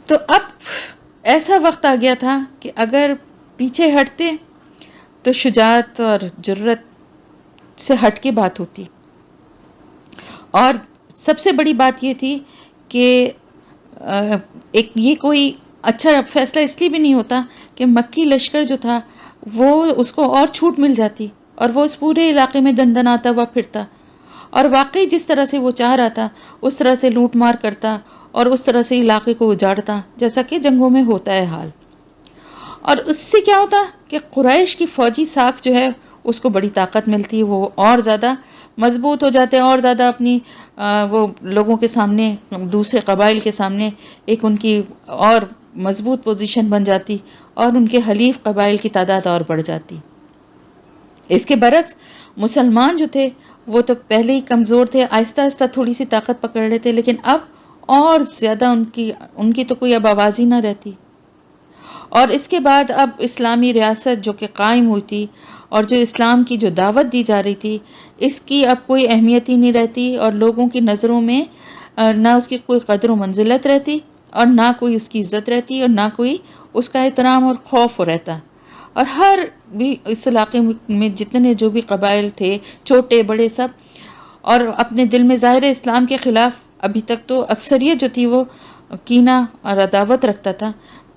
تو اب ایسا وقت آ گیا تھا کہ اگر پیچھے ہٹتے تو شجاعت اور جرت سے ہٹ کے بات ہوتی، اور سب سے بڑی بات یہ تھی کہ ایک یہ کوئی اچھا فیصلہ اس لیے بھی نہیں ہوتا کہ مکی لشکر جو تھا وہ اس کو اور چھوٹ مل جاتی اور وہ اس پورے علاقے میں دندناتا ہوا پھرتا، اور واقعی جس طرح سے وہ چاہ رہا تھا اس طرح سے لوٹ مار کرتا اور اس طرح سے علاقے کو اجاڑتا جیسا کہ جنگوں میں ہوتا ہے حال۔ اور اس سے کیا ہوتا کہ قریش کی فوجی ساکھ جو ہے اس کو بڑی طاقت ملتی، وہ اور زیادہ مضبوط ہو جاتے، اور زیادہ اپنی وہ لوگوں کے سامنے، دوسرے قبائل کے سامنے ایک ان کی اور مضبوط پوزیشن بن جاتی، اور ان کے حلیف قبائل کی تعداد اور بڑھ جاتی۔ اس کے برعکس مسلمان جو تھے وہ تو پہلے ہی کمزور تھے، آہستہ آہستہ تھوڑی سی طاقت پکڑ رہے تھے، لیکن اب اور زیادہ ان کی تو کوئی اب آواز ہی نہ رہتی۔ اور اس کے بعد اب اسلامی ریاست جو کہ قائم ہوئی تھی اور جو اسلام کی جو دعوت دی جا رہی تھی، اس کی اب کوئی اہمیت ہی نہیں رہتی، اور لوگوں کی نظروں میں نہ اس کی کوئی قدر و منزلت رہتی، اور نہ کوئی اس کی عزت رہتی، اور نہ کوئی اس کا احترام اور خوف رہتا۔ اور ہر بھی اس علاقے میں جتنے جو بھی قبائل تھے، چھوٹے بڑے سب، اور اپنے دل میں ظاہر اسلام کے خلاف ابھی تک تو اکثریت جو تھی وہ کینہ اور عداوت رکھتا تھا،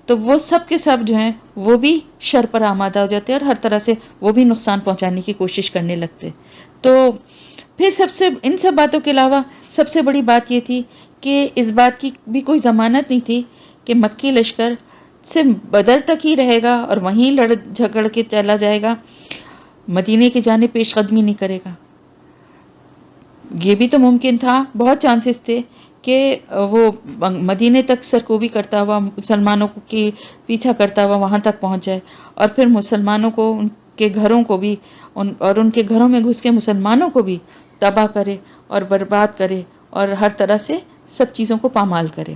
تو وہ سب کے سب جو ہیں وہ بھی شر پر آمادہ ہو جاتے اور ہر طرح سے وہ بھی نقصان پہنچانے کی کوشش کرنے لگتے۔ تو پھر ان سب باتوں کے علاوہ سب سے بڑی بات یہ تھی کہ اس بات کی بھی کوئی ضمانت نہیں تھی کہ مکی لشکر صرف بدر تک ہی رہے گا اور وہیں لڑ جھگڑ کے چلا جائے گا، مدینے کی جانب پیش قدمی نہیں کرے گا۔ یہ بھی تو ممکن تھا، بہت چانسز تھے کہ وہ مدینے تک سرکوبی کرتا ہوا مسلمانوں کی پیچھا کرتا ہوا وہاں تک پہنچ جائے، اور پھر مسلمانوں کو ان کے گھروں کو بھی اور ان کے گھروں میں گھس کے مسلمانوں کو بھی تباہ کرے اور برباد کرے اور ہر طرح سے سب چیزوں کو پامال کرے۔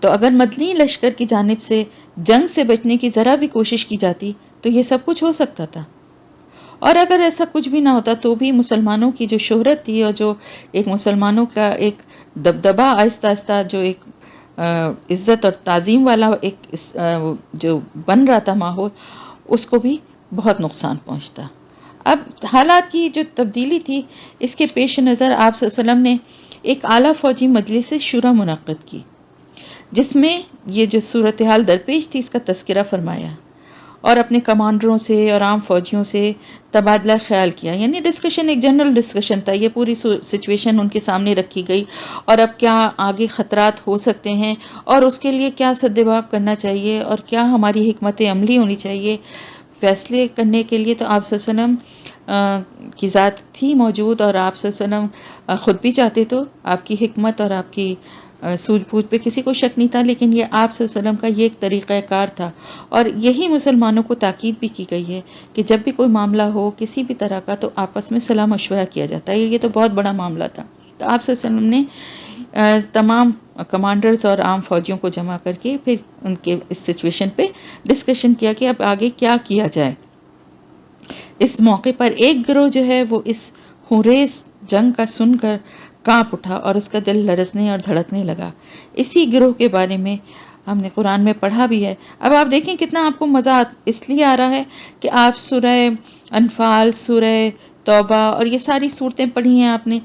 تو اگر مدنی لشکر کی جانب سے جنگ سے بچنے کی ذرا بھی کوشش کی جاتی تو یہ سب کچھ ہو سکتا تھا، اور اگر ایسا کچھ بھی نہ ہوتا تو بھی مسلمانوں کی جو شہرت تھی اور جو ایک مسلمانوں کا ایک دبدبا آہستہ آہستہ جو ایک عزت اور تعظیم والا ایک جو بن رہا تھا ماحول، اس کو بھی بہت نقصان پہنچتا۔ اب حالات کی جو تبدیلی تھی، اس کے پیش نظر آپ صلی اللہ علیہ وسلم نے ایک اعلیٰ فوجی مجلس شورا منعقد کی، جس میں یہ جو صورتحال درپیش تھی اس کا تذکرہ فرمایا، اور اپنے کمانڈروں سے اور عام فوجیوں سے تبادلہ خیال کیا، یعنی ڈسکشن، ایک جنرل ڈسکشن تھا، یہ پوری سچویشن ان کے سامنے رکھی گئی، اور اب کیا آگے خطرات ہو سکتے ہیں اور اس کے لیے کیا سدباب کرنا چاہیے اور کیا ہماری حکمت عملی ہونی چاہیے۔ فیصلے کرنے کے لیے تو آپ صلی اللہ علیہ وسلم کی ذات تھی موجود، اور آپ صلی اللہ علیہ وسلم خود بھی چاہتے تو آپ کی حکمت اور آپ کی سوجھ بوجھ پہ کسی کو شک نہیں تھا، لیکن یہ آپ صلی اللہ علیہ وسلم کا یہ ایک طریقہ کار تھا، اور یہی مسلمانوں کو تاکید بھی کی گئی ہے کہ جب بھی کوئی معاملہ ہو کسی بھی طرح کا تو آپس میں صلاح مشورہ کیا جاتا ہے۔ یہ تو بہت بڑا معاملہ تھا، تو آپ صلی اللہ علیہ وسلم نے تمام کمانڈرز اور عام فوجیوں کو جمع کر کے پھر ان کے اس سچویشن پہ ڈسکشن کیا کہ اب آگے کیا کیا جائے۔ اس موقع پر ایک گروہ جو ہے وہ اس خونریز جنگ کا سن کر کانپ اٹھا اور اس کا دل لرزنے اور دھڑکنے لگا۔ اسی گروہ کے بارے میں ہم نے قرآن میں پڑھا بھی ہے۔ اب آپ دیکھیں کتنا آپ کو مزہ اس لیے آ رہا ہے کہ آپ سورہ انفال، سورہ توبہ اور یہ ساری صورتیں پڑھی ہیں آپ نے،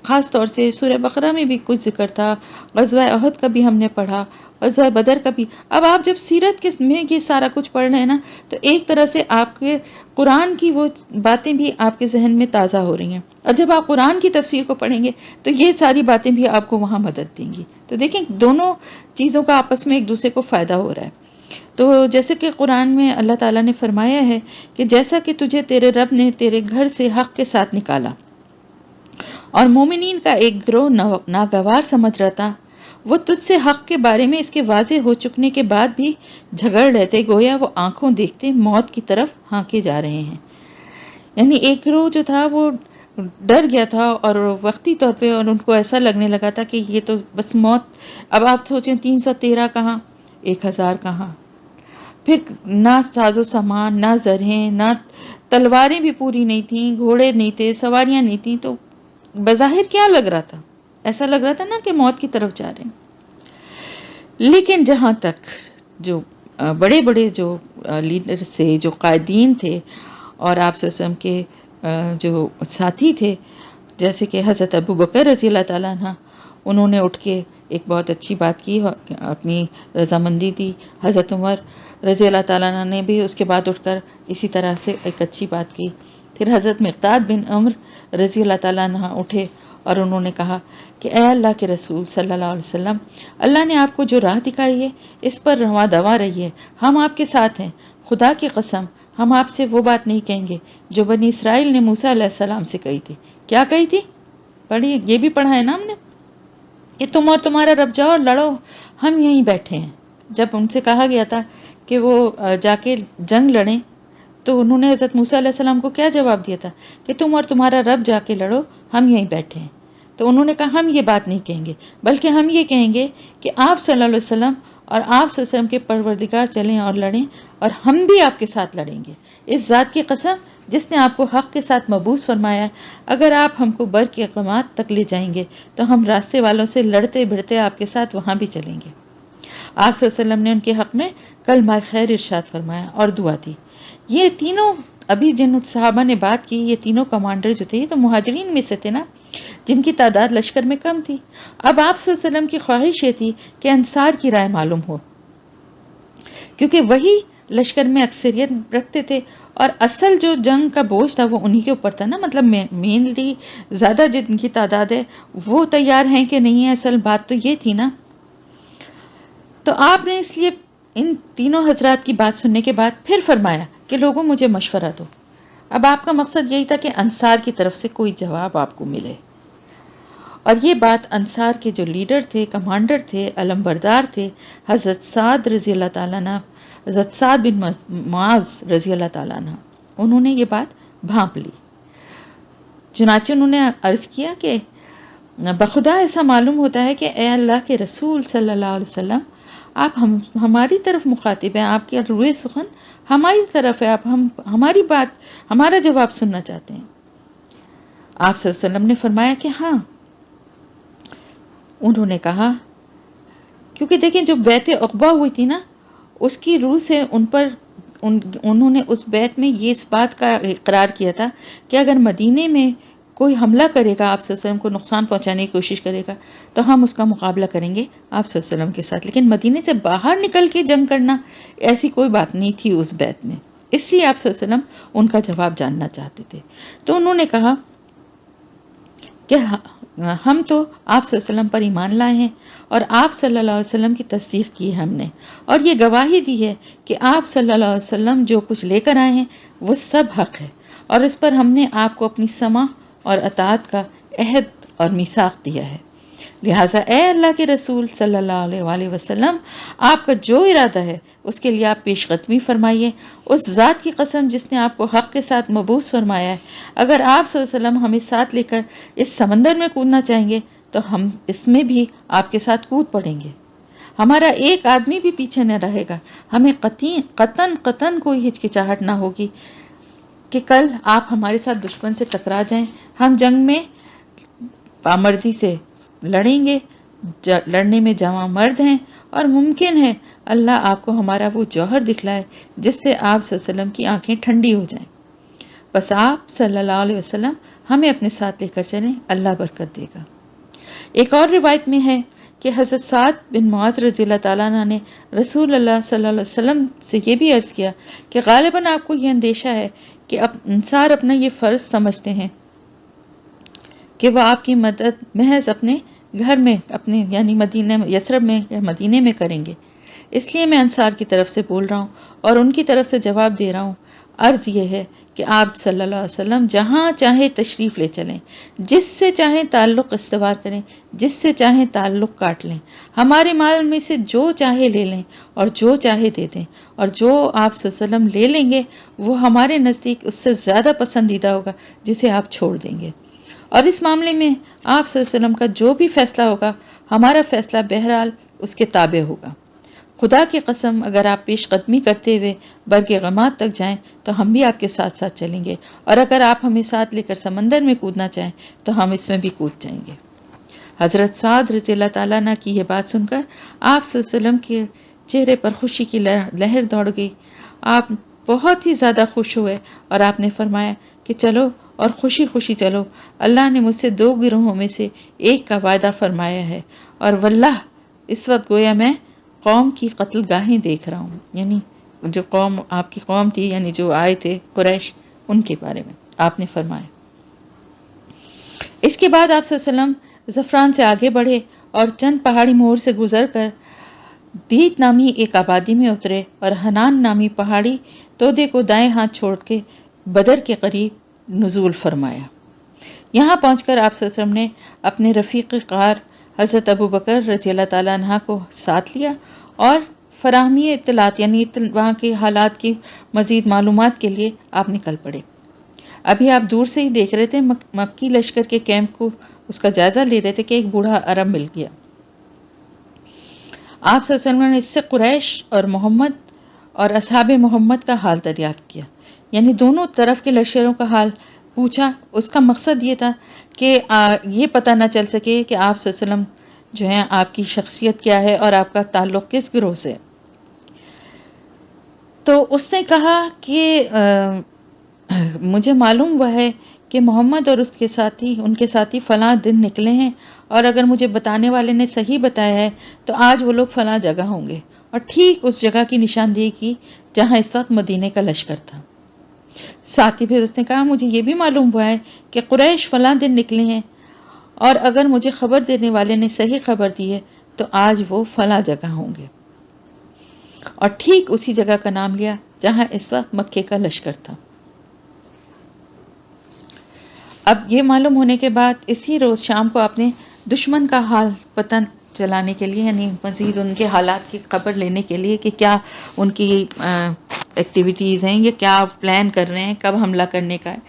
خاص طور سے سورہ بقرہ میں بھی کچھ ذکر تھا، غزوہ احد کا بھی ہم نے پڑھا، غزوہ بدر کا بھی۔ اب آپ جب سیرت کے میں یہ سارا کچھ پڑھ رہے ہیں نا، تو ایک طرح سے آپ کے قرآن کی وہ باتیں بھی آپ کے ذہن میں تازہ ہو رہی ہیں، اور جب آپ قرآن کی تفسیر کو پڑھیں گے تو یہ ساری باتیں بھی آپ کو وہاں مدد دیں گی۔ تو دیکھیں دونوں چیزوں کا آپس میں ایک دوسرے کو فائدہ ہو رہا ہے۔ تو جیسے کہ قرآن میں اللہ تعالیٰ نے فرمایا ہے کہ جیسا کہ تجھے تیرے رب نے تیرے گھر سے حق کے ساتھ نکالا اور مومنین کا ایک گروہ ناگوار سمجھ رہا تھا، وہ تجھ سے حق کے بارے میں اس کے واضح ہو چکنے کے بعد بھی جھگڑ رہے تھے، گویا وہ آنکھوں دیکھتے موت کی طرف ہانکے جا رہے ہیں۔ یعنی ایک گروہ جو تھا وہ ڈر گیا تھا اور وقتی طور پہ، اور ان کو ایسا لگنے لگا تھا کہ یہ تو بس موت۔ اب آپ سوچیں 313 کہاں، 1000 کہاں، پھر نہ ساز و سامان، نہ زرہیں، نہ تلواریں بھی پوری نہیں تھیں، گھوڑے نہیں تھے، سواریاں نہیں تھیں، تو بظاہر کیا لگ رہا تھا؟ ایسا لگ رہا تھا نا کہ موت کی طرف جا رہے ہیں۔ لیکن جہاں تک جو بڑے بڑے جو لیڈر تھے، جو قائدین تھے، اور آپ صلی اللہ علیہ وسلم کے جو ساتھی تھے، جیسے کہ حضرت ابو بکر رضی اللہ تعالیٰ عنہ، انہوں نے اٹھ کے ایک بہت اچھی بات کی، اپنی رضامندی دی۔ حضرت عمر رضی اللہ تعالیٰ عنہ نے بھی اس کے بعد اٹھ کر اسی طرح سے ایک اچھی بات کی۔ پھر حضرت مقداد بن عمر رضی اللہ تعالیٰ عنہ اٹھے اور انہوں نے کہا کہ اے اللہ کے رسول صلی اللہ علیہ وسلم، اللہ نے آپ کو جو راہ دکھائی ہے اس پر رواں دوا رہیے، ہم آپ کے ساتھ ہیں۔ خدا کی قسم ہم آپ سے وہ بات نہیں کہیں گے جو بنی اسرائیل نے موسیٰ علیہ السلام سے کہی تھی۔ کیا کہی تھی؟ پڑھی، یہ بھی پڑھا ہے نا ہم نے، کہ تم اور تمہارا رب جاؤ اور لڑو، ہم یہیں بیٹھے ہیں۔ جب ان سے کہا گیا تھا کہ وہ جا کے جنگ لڑیں، تو انہوں نے حضرت موسیٰ علیہ السلام کو کیا جواب دیا تھا کہ تم اور تمہارا رب جا کے لڑو، ہم یہیں بیٹھے ہیں۔ تو انہوں نے کہا ہم یہ بات نہیں کہیں گے، بلکہ ہم یہ کہیں گے کہ آپ صلی اللہ علیہ وسلم اور آپ صلی اللہ علیہ وسلم کے پروردگار چلیں اور لڑیں، اور ہم بھی آپ کے ساتھ لڑیں گے۔ اس ذات کی قسم جس نے آپ کو حق کے ساتھ مبعوث فرمایا ہے، اگر آپ ہم کو بر کے اقامات تک لے جائیں گے تو ہم راستے والوں سے لڑتے بھڑتے آپ کے ساتھ وہاں بھی چلیں گے۔ آپ صلی اللہ علیہ وسلم نے ان کے حق میں کلمہ خیر ارشاد فرمایا اور دعا دی۔ یہ تینوں ابھی جن صحابہ نے بات کی، یہ تینوں کمانڈر جو تھے، یہ تو مہاجرین میں سے تھے نا، جن کی تعداد لشکر میں کم تھی۔ اب آپ صلی اللہ علیہ وسلم کی خواہش یہ تھی کہ انصار کی رائے معلوم ہو، کیونکہ وہی لشکر میں اکثریت رکھتے تھے، اور اصل جو جنگ کا بوجھ تھا وہ انہی کے اوپر تھا نا، مطلب مینلی زیادہ جن کی تعداد ہے وہ تیار ہیں کہ نہیں ہے، اصل بات تو یہ تھی نا۔ تو آپ نے اس لیے ان تینوں حضرات کی بات سننے کے بعد پھر فرمایا کہ لوگوں مجھے مشورہ دو۔ اب آپ کا مقصد یہی تھا کہ انصار کی طرف سے کوئی جواب آپ کو ملے، اور یہ بات انصار کے جو لیڈر تھے، کمانڈر تھے، علم بردار تھے، حضرت سعد رضی اللہ تعالیٰ عنہ، حضرت سعد بن معاذ رضی اللہ تعالیٰ عنہ، انہوں نے یہ بات بھانپ لی۔ چنانچہ انہوں نے عرض کیا کہ بخدا ایسا معلوم ہوتا ہے کہ اے اللہ کے رسول صلی اللہ علیہ وسلم، آپ ہماری طرف مخاطب ہیں، آپ کی روح سخن ہماری طرف ہے، آپ ہماری بات، ہمارا جواب سننا چاہتے ہیں۔ آپ صلی اللہ علیہ وسلم نے فرمایا کہ ہاں۔ انہوں نے کہا، کیونکہ دیکھیں جو بیعت عقبہ ہوئی تھی نا، اس کی روح سے انہوں نے اس بیعت میں یہ اس بات کا اقرار کیا تھا کہ اگر مدینے میں کوئی حملہ کرے گا، آپ صلی اللہ علیہ وسلم کو نقصان پہنچانے کی کوشش کرے گا، تو ہم اس کا مقابلہ کریں گے آپ صلی اللہ علیہ وسلم کے ساتھ، لیکن مدینے سے باہر نکل کے جنگ کرنا ایسی کوئی بات نہیں تھی اس بیعت میں۔ اس لیے آپ صلی اللہ علیہ وسلم ان کا جواب جاننا چاہتے تھے۔ تو انہوں نے کہا کہ ہم تو آپ صلی اللہ علیہ وسلم پر ایمان لائے ہیں، اور آپ صلی اللہ علیہ وسلم کی تصدیق کی ہے ہم نے، اور یہ گواہی دی ہے کہ آپ صلی اللہ علیہ وسلم جو کچھ لے کر آئے ہیں وہ سب حق ہے، اور اس پر ہم نے آپ کو اپنی سمع اور اطاعت کا عہد اور میثاق دیا ہے۔ لہٰذا اے اللہ کے رسول صلی اللہ علیہ وآلہ وسلم، آپ کا جو ارادہ ہے اس کے لیے آپ پیش قدمی فرمائیے۔ اس ذات کی قسم جس نے آپ کو حق کے ساتھ مبعوث فرمایا ہے، اگر آپ صلی اللہ علیہ وسلم ہمیں ساتھ لے کر اس سمندر میں کودنا چاہیں گے تو ہم اس میں بھی آپ کے ساتھ کود پڑیں گے، ہمارا ایک آدمی بھی پیچھے نہ رہے گا، ہمیں قطن کوئی ہچکچاہٹ نہ ہوگی کہ کل آپ ہمارے ساتھ دشمن سے ٹکرا جائیں۔ ہم جنگ میں پامردی سے لڑیں گے، لڑنے میں جواں مرد ہیں، اور ممکن ہے اللہ آپ کو ہمارا وہ جوہر دکھلائے جس سے آپ صلی اللہ علیہ وسلم کی آنکھیں ٹھنڈی ہو جائیں۔ بس آپ صلی اللہ علیہ وسلم ہمیں اپنے ساتھ لے کر چلیں، اللہ برکت دے گا۔ ایک اور روایت میں ہے کہ حضرت سعد بن معاذ رضی اللہ تعالیٰ عنہ نے رسول اللہ صلی اللہ علیہ وسلم سے یہ بھی عرض کیا کہ غالباً آپ کو یہ اندیشہ ہے کہ انصار اپنا یہ فرض سمجھتے ہیں کہ وہ آپ کی مدد محض اپنے گھر میں، اپنے یعنی مدینہ یثرب میں یا مدینے میں کریں گے، اس لیے میں انصار کی طرف سے بول رہا ہوں اور ان کی طرف سے جواب دے رہا ہوں۔ عرض یہ ہے کہ آپ صلی اللہ علیہ وسلم جہاں چاہیں تشریف لے چلیں، جس سے چاہیں تعلق استوار کریں، جس سے چاہیں تعلق کاٹ لیں، ہمارے مال میں سے جو چاہے لے لیں اور جو چاہے دے دیں، اور جو آپ صلی اللہ علیہ وسلم لے لیں گے وہ ہمارے نزدیک اس سے زیادہ پسندیدہ ہوگا جسے آپ چھوڑ دیں گے، اور اس معاملے میں آپ صلی اللہ علیہ وسلم کا جو بھی فیصلہ ہوگا ہمارا فیصلہ بہرحال اس کے تابع ہوگا۔ خدا کی قسم اگر آپ پیش قدمی کرتے ہوئے برگ غمات تک جائیں تو ہم بھی آپ کے ساتھ ساتھ چلیں گے، اور اگر آپ ہمیں ساتھ لے کر سمندر میں کودنا چاہیں تو ہم اس میں بھی کود جائیں گے۔ حضرت سعد رضی اللہ تعالیٰ عنہ کی یہ بات سن کر آپ صلی اللہ علیہ وسلم کے چہرے پر خوشی کی لہر دوڑ گئی. آپ بہت ہی زیادہ خوش ہوئے اور آپ نے فرمایا کہ چلو اور خوشی خوشی چلو، اللہ نے مجھ سے 2 گروہوں میں سے ایک کا وعدہ فرمایا ہے، اور واللہ اس وقت گویا میں قوم کی قتل گاہیں دیکھ رہا ہوں. یعنی جو قوم آپ کی قوم تھی، یعنی جو آئے تھے قریش، ان کے بارے میں آپ نے فرمایا. اس کے بعد آپ صلی اللہ علیہ وسلم زفران سے آگے بڑھے اور چند پہاڑی موڑ سے گزر کر دیت نامی ایک آبادی میں اترے اور حنان نامی پہاڑی تودے کو دائیں ہاتھ چھوڑ کے بدر کے قریب نزول فرمایا. یہاں پہنچ کر آپ صلی اللہ علیہ وسلم نے اپنے رفیق قار حضرت ابو بکر رضی اللہ تعالیٰ عنہ کو ساتھ لیا اور فراہمی اطلاعات یعنی وہاں کے حالات کی مزید معلومات کے لیے آپ نکل پڑے. ابھی آپ دور سے ہی دیکھ رہے تھے، مکی لشکر کے کیمپ کو اس کا جائزہ لے رہے تھے کہ ایک بوڑھا عرب مل گیا. آپ صلی اللہ علیہ وسلم نے اس سے قریش اور محمد اور اصحاب محمد کا حال دریافت کیا، یعنی دونوں طرف کے لشکروں کا حال پوچھا. اس کا مقصد یہ تھا کہ یہ پتہ نہ چل سکے کہ آپ صلی اللہ علیہ وسلم جو ہیں آپ کی شخصیت کیا ہے اور آپ کا تعلق کس گروہ سے. تو اس نے کہا کہ مجھے معلوم ہوا ہے کہ محمد اور ان کے ساتھی فلاں دن نکلے ہیں، اور اگر مجھے بتانے والے نے صحیح بتایا ہے تو آج وہ لوگ فلاں جگہ ہوں گے، اور ٹھیک اس جگہ کی نشاندہی کی جہاں اس وقت مدینے کا لشکر تھا. ساتھ ہی پھر اس نے کہا مجھے یہ بھی معلوم ہوا ہے کہ قریش فلاں دن نکلے ہیں، اور اگر مجھے خبر دینے والے نے صحیح خبر دی ہے تو آج وہ فلاں جگہ ہوں گے، اور ٹھیک اسی جگہ کا نام لیا جہاں اس وقت مکے کا لشکر تھا. اب یہ معلوم ہونے کے بعد اسی روز شام کو آپ نے دشمن کا حال پتہ چلانے کے لیے، یعنی مزید ان کے حالات کی خبر لینے کے لیے کہ کیا ان کی ایکٹیویٹیز ہیں، یہ کیا پلان کر رہے ہیں، کب حملہ کرنے کا ہے،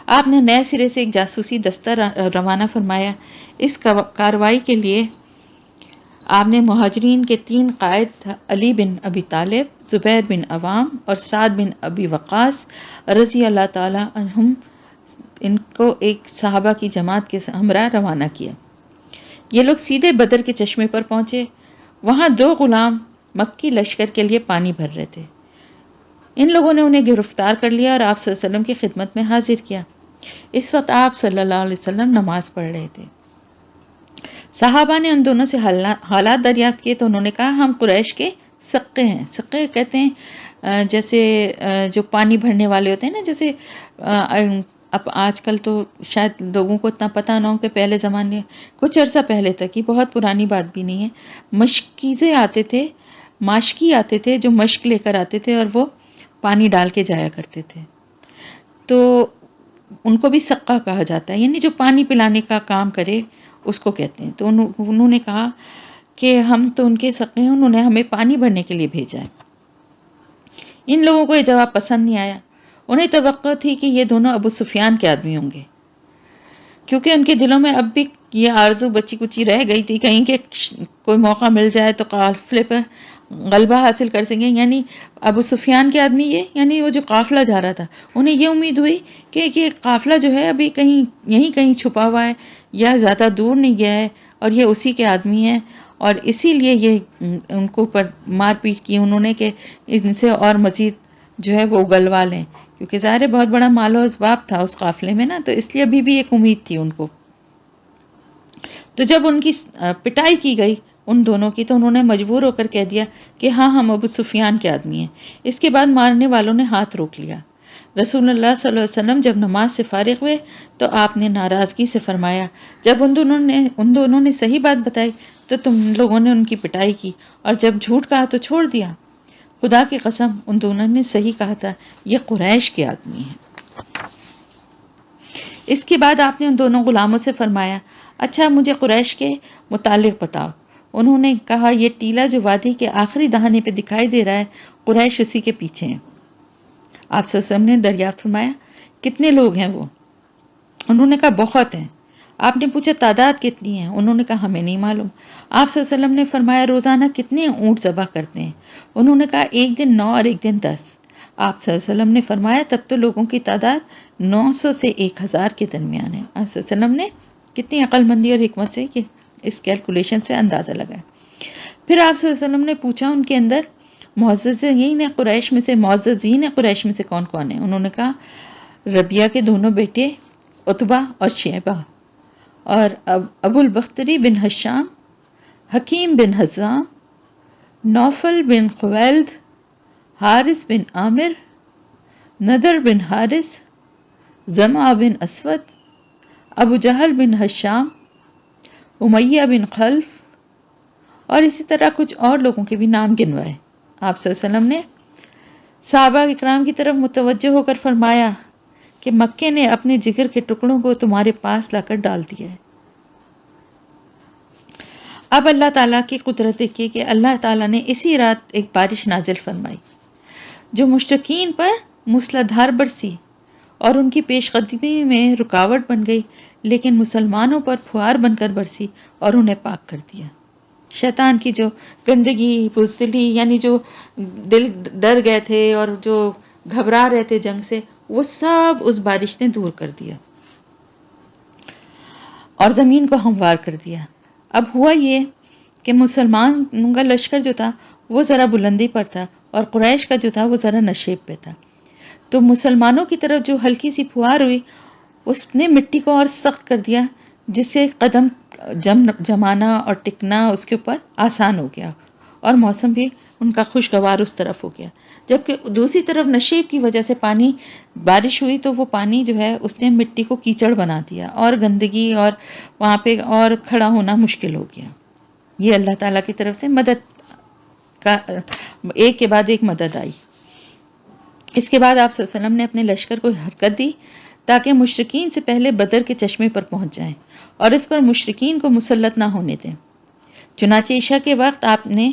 آپ نے نئے سرے سے ایک جاسوسی دستہ روانہ فرمایا. اس کارروائی کے لیے آپ نے مہاجرین کے 3 قائد علی بن ابی طالب، زبیر بن عوام اور سعد بن ابی وقاص رضی اللہ تعالی عنہم، ان کو ایک صحابہ کی جماعت کے ہمراہ روانہ کیا. یہ لوگ سیدھے بدر کے چشمے پر پہنچے. وہاں 2 غلام مکی لشکر کے لیے پانی بھر رہے تھے. ان لوگوں نے انہیں گرفتار کر لیا اور آپ صلی اللہ علیہ وسلم کی خدمت میں حاضر کیا. اس وقت آپ صلی اللہ علیہ وسلم نماز پڑھ رہے تھے. صحابہ نے ان دونوں سے حالات دریافت کیے تو انہوں نے کہا ہم قریش کے سقے ہیں. سقے کہتے ہیں جیسے جو پانی بھرنے والے ہوتے ہیں نا، جیسے اب آج کل تو شاید لوگوں کو اتنا پتہ نہ ہو کہ پہلے زمانے کچھ عرصہ پہلے تک، یہ بہت پرانی بات بھی نہیں ہے، مشکیزیں آتے تھے، ماشکی آتے تھے جو مشک لے کر آتے تھے اور وہ پانی ڈال کے جایا کرتے تھے. تو ان کو بھی سقہ کہا جاتا ہے، یعنی جو پانی پلانے کا کام کرے اس کو کہتے ہیں. تو انہوں نے کہا کہ ہم تو ان کے سقے ہیں، انہوں نے ہمیں پانی بھرنے کے لیے بھیجا ہے. ان لوگوں کو یہ جواب پسند نہیں آیا. انہیں توقع تھی کہ یہ دونوں ابو سفیان کے آدمی ہوں گے، کیونکہ ان کے دلوں میں اب بھی یہ آرزو بچی کچی رہ گئی تھی کہیں کہ کوئی موقع مل جائے تو قافلے پر غلبہ حاصل کر سکیں. یعنی ابو سفیان کے آدمی یہ، یعنی وہ جو قافلہ جا رہا تھا، انہیں یہ امید ہوئی کہ یہ قافلہ جو ہے ابھی کہیں چھپا ہوا ہے یا زیادہ دور نہیں گیا ہے اور یہ اسی کے آدمی ہیں، اور اسی لیے یہ ان کو پر مار پیٹ کی انہوں نے کہ ان سے اور مزید جو ہے وہ اگلوا لیں، کیونکہ ظاہر بہت بڑا مال و اسباب تھا اس قافلے میں نا، تو اس لیے ابھی بھی ایک امید تھی ان کو. تو جب ان کی پٹائی کی گئی ان دونوں کی تو انہوں نے مجبور ہو کر کہہ دیا کہ ہاں ہم ابو سفیان کے آدمی ہیں. اس کے بعد مارنے والوں نے ہاتھ روک لیا. رسول اللہ صلی اللہ علیہ وسلم جب نماز سے فارغ ہوئے تو آپ نے ناراضگی سے فرمایا جب ان دونوں نے صحیح بات بتائی تو تم لوگوں نے ان کی پٹائی کی، اور جب جھوٹ کہا تو چھوڑ دیا. خدا کی قسم ان دونوں نے صحیح کہا تھا، یہ قریش کے آدمی ہیں. اس کے بعد آپ نے ان دونوں غلاموں سے فرمایا اچھا مجھے قریش کے متعلق بتاؤ. انہوں نے کہا یہ ٹیلا جو وادی کے آخری دہانے پہ دکھائی دے رہا ہے، قریش اسی کے پیچھے ہیں. آپ صلی اللہ علیہ وسلم نے دریافت فرمایا کتنے لوگ ہیں وہ؟ انہوں نے کہا بہت ہیں. آپ نے پوچھا تعداد کتنی ہے؟ انہوں نے کہا ہمیں نہیں معلوم. آپ صلی اللہ علیہ وسلم نے فرمایا روزانہ کتنے اونٹ ذبح کرتے ہیں؟ انہوں نے کہا ایک دن 9 اور ایک دن 10. آپ صلی اللہ علیہ وسلم نے فرمایا تب تو لوگوں کی تعداد 900 سے 1000 کے درمیان ہے. آپ صلی اللہ علیہ وسلم نے کتنی عقل مندی اور حکمت سے یہ اس کیلکولیشن سے اندازہ لگائیں۔ پھر آپ صلی اللہ علیہ وسلم نے پوچھا ان کے اندر معززین قریش میں سے کون کون ہیں؟ انہوں نے کہا ربیہ کے دونوں بیٹے عتبہ اور شیبہ، اور ابو البختری بن ہشام، حکیم بن حزام، نوفل بن خویلد، حارث بن عامر، نضر بن حارث، زمع بن اسود، ابو جہل بن ہشام، امیہ بن خلف، اور اسی طرح کچھ اور لوگوں کے بھی نام گنوائے۔ آپ صلی اللہ علیہ وسلم نے صحابہ اکرام کی طرف متوجہ ہو کر فرمایا کہ مکے نے اپنے جگر کے ٹکڑوں کو تمہارے پاس لا کر ڈال دیا ہے۔ اب اللہ تعالیٰ کی قدرت دیکھیے کہ اللہ تعالیٰ نے اسی رات ایک بارش نازل فرمائی جو مشرکین پر موسلادھار برسی اور ان کی پیش قدمی میں رکاوٹ بن گئی، لیکن مسلمانوں پر پھوار بن کر برسی اور انہیں پاک کر دیا۔ شیطان کی جو گندگی، بزدلی، یعنی جو دل ڈر گئے تھے اور جو گھبرا رہے تھے جنگ سے، وہ سب اس بارش نے دور کر دیا اور زمین کو ہموار کر دیا۔ اب ہوا یہ کہ مسلمانوں کا لشکر جو تھا وہ ذرا بلندی پر تھا اور قریش کا جو تھا وہ ذرا نشیب پہ تھا، تو مسلمانوں کی طرف جو ہلکی سی پھوار ہوئی اس نے مٹی کو اور سخت کر دیا، جس سے قدم جمانا اور ٹکنا اس کے اوپر آسان ہو گیا، اور موسم بھی ان کا خوشگوار اس طرف ہو گیا۔ جبکہ دوسری طرف نشیب کی وجہ سے پانی بارش ہوئی تو وہ پانی جو ہے اس نے مٹی کو کیچڑ بنا دیا اور گندگی اور وہاں پہ اور کھڑا ہونا مشکل ہو گیا۔ یہ اللہ تعالیٰ کی طرف سے مدد کا ایک کے بعد ایک مدد آئی۔ اس کے بعد آپ صلی اللہ علیہ وسلم نے اپنے لشکر کو حرکت دی تاکہ مشرکین سے پہلے بدر کے چشمے پر پہنچ جائیں اور اس پر مشرکین کو مسلط نہ ہونے دیں۔ چنانچہ عشاء کے وقت آپ نے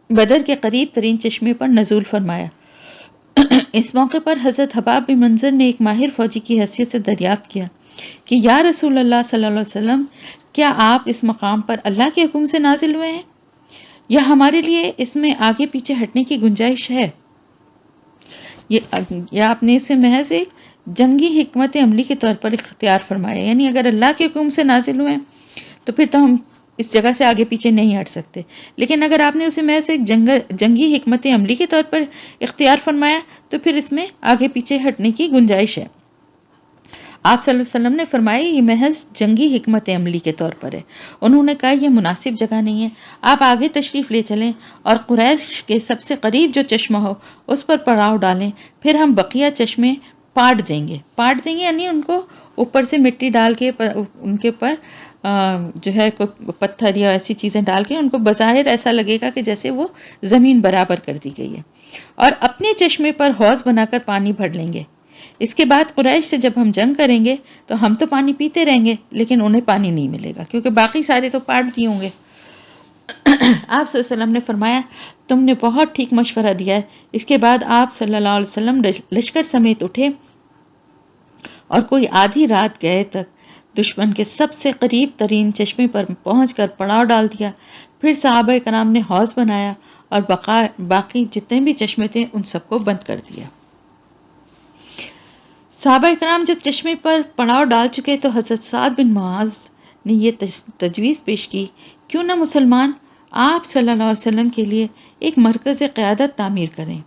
بدر کے قریب ترین چشمے پر نزول فرمایا۔ اس موقع پر حضرت حباب بن منظر نے ایک ماہر فوجی کی حیثیت سے دریافت کیا کہ یا رسول اللہ صلی اللہ علیہ وسلم، کیا آپ اس مقام پر اللہ کے حکم سے نازل ہوئے ہیں یا ہمارے لیے اس میں آگے پیچھے ہٹنے کی گنجائش ہے؟ یا آپ نے اسے محض ایک جنگی حکمت عملی کے طور پر اختیار فرمایا، یعنی اگر اللہ کے حکم سے نازل ہوئے تو پھر تو ہم اس جگہ سے آگے پیچھے نہیں ہٹ سکتے، لیکن اگر آپ نے اسے محض ایک جنگی حکمت عملی کے طور پر اختیار فرمایا تو پھر اس میں آگے پیچھے ہٹنے کی گنجائش ہے۔ آپ صلی اللہ علیہ وسلم نے فرمایا یہ محض جنگی حکمت عملی کے طور پر ہے۔ انہوں نے کہا یہ مناسب جگہ نہیں ہے، آپ آگے تشریف لے چلیں اور قریش کے سب سے قریب جو چشمہ ہو اس پر پڑاؤ ڈالیں، پھر ہم بقیہ چشمے پاٹ دیں گے یعنی ان کو اوپر سے مٹی ڈال کے ان کے اوپر جو ہے کوئی پتھر یا ایسی چیزیں ڈال کے ان کو بظاہر ایسا لگے گا کہ جیسے وہ زمین برابر کر دی گئی ہے، اور اپنے چشمے پر حوض بنا کر پانی بھر لیں گے۔ اس کے بعد قریش سے جب ہم جنگ کریں گے تو ہم تو پانی پیتے رہیں گے لیکن انہیں پانی نہیں ملے گا کیونکہ باقی سارے تو پاٹ دیے ہوں گے۔ آپ صلی اللہ علیہ وسلم نے فرمایا تم نے بہت ٹھیک مشورہ دیا ہے۔ اس کے بعد آپ صلی اللہ علیہ وسلم لشکر سمیت اٹھے اور کوئی آدھی رات گئے تک دشمن کے سب سے قریب ترین چشمے پر پہنچ کر پڑاؤ ڈال دیا۔ پھر صحابہ کرام نے حوض بنایا اور باقی جتنے بھی چشمے تھے ان سب کو بند کر دیا۔ صحابہ کرام جب چشمے پر پڑاؤ ڈال چکے تو حضرت سعد بن معاذ نے یہ تجویز پیش کی، کیوں نہ مسلمان آپ صلی اللہ علیہ وسلم کے لیے ایک مرکز قیادت تعمیر کریں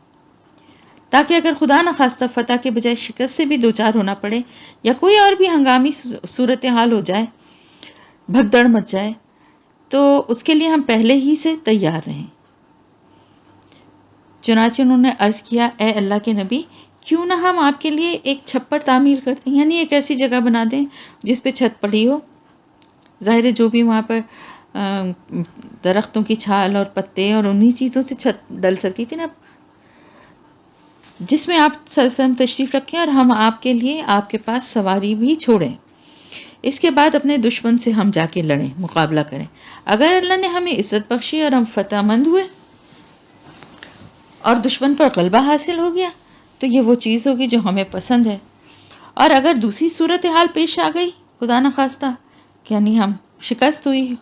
تاکہ اگر خدا نخواستہ فتح کے بجائے شکست سے بھی دوچار ہونا پڑے یا کوئی اور بھی ہنگامی صورتحال ہو جائے، بھگدڑ مچ جائے، تو اس کے لیے ہم پہلے ہی سے تیار رہیں۔ چنانچہ انہوں نے عرض کیا اے اللہ کے نبی، کیوں نہ ہم آپ کے لیے ایک چھپر تعمیر کر دیں، یعنی ایک ایسی جگہ بنا دیں جس پہ چھت پڑی ہو، ظاہر ہے جو بھی وہاں پر درختوں کی چھال اور پتے اور انہی چیزوں سے چھت ڈل سکتی تھی نا، جس میں آپ سرسم تشریف رکھیں اور ہم آپ کے لیے آپ کے پاس سواری بھی چھوڑیں۔ اس کے بعد اپنے دشمن سے ہم جا کے لڑیں، مقابلہ کریں۔ اگر اللہ نے ہمیں عزت بخشی اور ہم فتح مند ہوئے اور دشمن پر غلبہ حاصل ہو گیا تو یہ وہ چیز ہوگی جو ہمیں پسند ہے، اور اگر دوسری صورتحال پیش آ گئی خدا نخواستہ یعنی ہم شکست ہوئی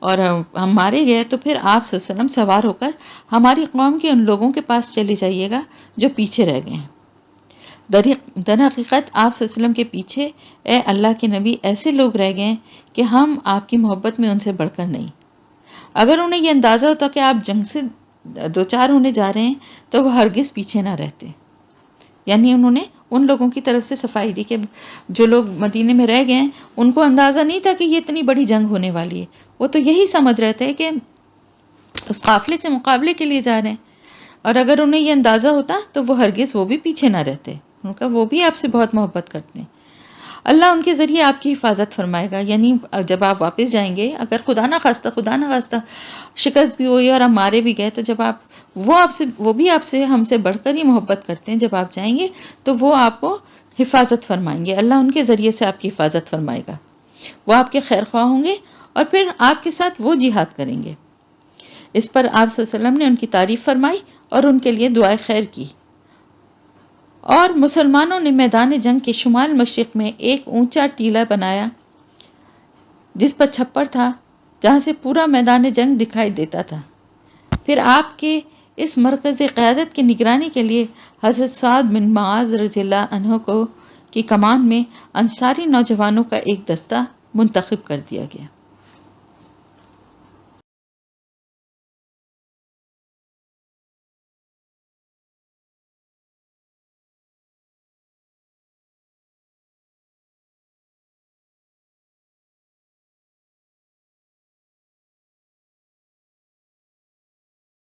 اور ہم مارے گئے تو پھر آپ صلی اللہ علیہ وسلم سوار ہو کر ہماری قوم کے ان لوگوں کے پاس چلے جائیے گا جو پیچھے رہ گئے ہیں۔ در حقیقت آپ صلی اللہ علیہ وسلم کے پیچھے اے اللہ کے نبی ایسے لوگ رہ گئے کہ ہم آپ کی محبت میں ان سے بڑھ کر نہیں. اگر انہیں یہ اندازہ ہوتا کہ آپ جنگ سے دوچار ہونے جا رہے ہیں تو وہ ہرگز پیچھے نہ رہتے. یعنی انہوں نے ان لوگوں کی طرف سے صفائی دی کہ جو لوگ مدینے میں رہ گئے ہیں ان کو اندازہ نہیں تھا کہ یہ اتنی بڑی جنگ ہونے والی ہے. وہ تو یہی سمجھ رہے تھے کہ اس قافلے سے مقابلے کے لیے جا رہے ہیں. اور اگر انہیں یہ اندازہ ہوتا تو وہ ہرگز وہ بھی پیچھے نہ رہتے. ان کا وہ بھی آپ سے بہت محبت کرتے ہیں. اللہ ان کے ذریعے آپ کی حفاظت فرمائے گا. یعنی جب آپ واپس جائیں گے اگر خدا نہ خواستہ شکست بھی ہوئی اور ہم مارے بھی گئے تو جب وہ بھی آپ سے ہم سے بڑھ کر ہی محبت کرتے ہیں. جب آپ جائیں گے تو وہ آپ کو حفاظت فرمائیں گے. اللہ ان کے ذریعے سے آپ کی حفاظت فرمائے گا. وہ آپ کے خیر خواہ ہوں گے اور پھر آپ کے ساتھ وہ جہاد کریں گے. اس پر آپ صلی اللہ علیہ وسلم نے ان کی تعریف فرمائی اور ان کے لیے دعائے خیر کی. اور مسلمانوں نے میدان جنگ کے شمال مشرق میں ایک اونچا ٹیلہ بنایا جس پر چھپر تھا جہاں سے پورا میدان جنگ دکھائی دیتا تھا. پھر آپ کے اس مرکز قیادت کی نگرانی کے لیے حضرت سعد بن معاذ رضی اللہ عنہ کی کمان میں انصاری نوجوانوں کا ایک دستہ منتخب کر دیا گیا.